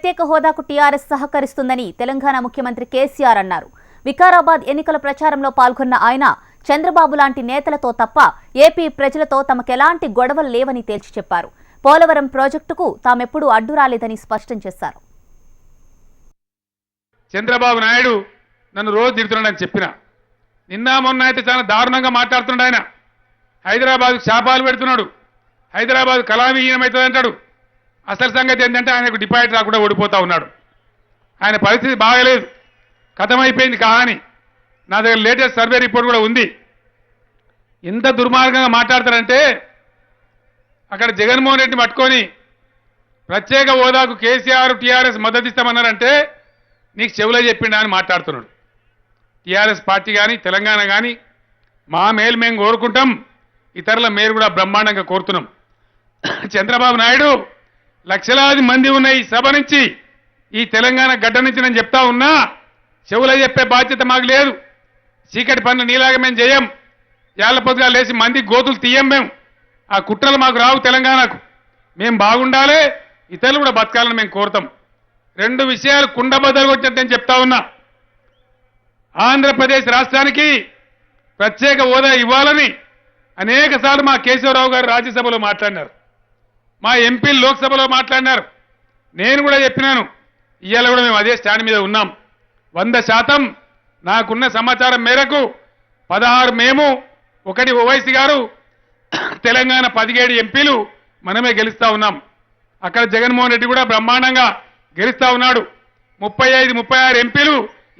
ప్రత్యేక హోదాకు టీఆర్ఎస్ సహకరిస్తుందని తెలంగాణ ముఖ్యమంత్రి కేసీఆర్ అన్నారు. వికారాబాద్ ఎన్నికల ప్రచారంలో పాల్గొన్న ఆయన చంద్రబాబు లాంటి నేతలతో తప్ప ఏపీ ప్రజలతో తమకెలాంటి గొడవలు లేవని తేల్చి చెప్పారు. పోలవరం ప్రాజెక్టుకు తామెప్పుడూ అడ్డు రాలేదని స్పష్టం చేశారు. చంద్రబాబు నాయుడు నన్ను రోజు తిడుతున్నాడని చెప్పిన, నిన్న మొన్న అయితే చాలా దారుణంగా మాట్లాడుతున్నాడు. ఆయన హైదరాబాద్ శాపాలు పెడుతున్నాడు, హైదరాబాద్ కళావిహీనమవుతుంది అంటాడు. అసలు సంగతి ఏంటంటే ఆయనకు డిపాజిట్ రాకుండా ఓడిపోతా ఉన్నాడు. ఆయన పరిస్థితి బాగలేదు, కథమైపోయింది కహాని. నా దగ్గర లేటెస్ట్ సర్వే రిపోర్ట్ కూడా ఉంది. ఎంత దుర్మార్గంగా మాట్లాడతారంటే అక్కడ జగన్మోహన్ రెడ్డి పట్టుకొని ప్రత్యేక హోదాకు కేసీఆర్ టీఆర్ఎస్ మద్దతు ఇస్తామన్నారంటే నీకు చెవులో చెప్పిండా అని మాట్లాడుతున్నాడు. టీఆర్ఎస్ పార్టీ కానీ తెలంగాణ కానీ మా మేలు మేము కోరుకుంటాం, ఇతరుల మేలు కూడా బ్రహ్మాండంగా కోరుతున్నాం. చంద్రబాబు నాయుడు లక్షలాది మంది ఉన్న ఈ సభ నుంచి, ఈ తెలంగాణ గడ్డ నుంచి నేను చెప్తా ఉన్నా, చెవులో చెప్పే బాధ్యత మాకు లేదు. చీకటి పనులు నీలాగా మేము చేయం. యాళ్ల పొద్దుగా లేచి మంది గోతులు తీయం. మేము ఆ కుట్రలు మాకు రావు. తెలంగాణకు మేము బాగుండాలి, ఇతరులు కూడా బతకాలని మేము కోరుతాం. రెండు విషయాలు కుండబద్దలు కొట్టినట్టు నేను చెప్తా ఉన్నా. ఆంధ్రప్రదేశ్ రాష్ట్రానికి ప్రత్యేక హోదా ఇవ్వాలని అనేక సార్లు మా కేశవరావు గారు రాజ్యసభలో మాట్లాడినారు, మా ఎంపీలు లోక్సభలో మాట్లాడినారు. నేను కూడా చెప్పినాను, ఇవాళ కూడా మేము అదే స్టాండ్ మీద ఉన్నాం. 100% నాకున్న సమాచారం మేరకు 16 మేము, 1 ఓవైసీ గారు, తెలంగాణ 17 ఎంపీలు మనమే గెలుస్తా ఉన్నాం. అక్కడ జగన్మోహన్ రెడ్డి కూడా బ్రహ్మాండంగా గెలుస్తా ఉన్నాడు. 35, 36 ఎంపీలు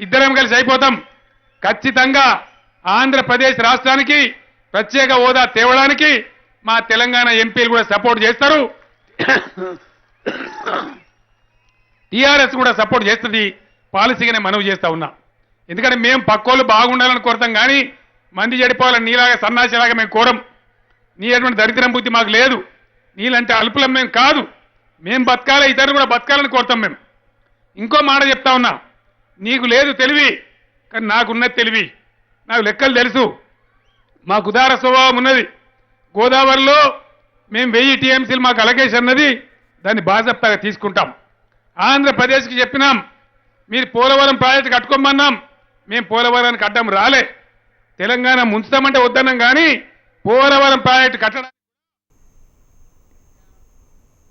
ఇద్దరం కలిసి అయిపోతాం. ఖచ్చితంగా ఆంధ్రప్రదేశ్ రాష్ట్రానికి ప్రత్యేక హోదా తేవడానికి మా తెలంగాణ ఎంపీలు కూడా సపోర్ట్ చేస్తారు, టీఆర్ఎస్ కూడా సపోర్ట్ చేస్తుంది. పాలసీగానే మనవి చేస్తా ఉన్నా. ఎందుకంటే మేము పక్కోళ్ళు బాగుండాలని కోరుతాం, కానీ మంది చెడిపోవాలని నీలాగా సన్నాసిలాగా మేము కోరం. నీ అటువంటి దరిద్రం బుద్ధి మాకు లేదు. నీలంటే అల్పులం మేము కాదు. మేము బతకాలి, ఇతరులు కూడా బతకాలని కోరుతాం మేము. ఇంకో మాట చెప్తా ఉన్నా, నీకు లేదు తెలివి, కానీ నాకున్నది తెలివి. నాకు లెక్కలు తెలుసు, మాకు ఉదార స్వభావం ఉన్నది. గోదావరిలో మేము 1000 టీఎంసీలు మాకు అలకేషన్ అన్నది, దాన్ని బాజప్తాగా తీసుకుంటాం. ఆంధ్రప్రదేశ్కి చెప్పినాం, మీరు పోలవరం ప్రాజెక్టు కట్టుకోమన్నాం, మేము పోలవరానికి అడ్డం రాలే. తెలంగాణ ముంచుతామంటే వద్దన్నాం, కానీ పోలవరం ప్రాజెక్టు కట్టడం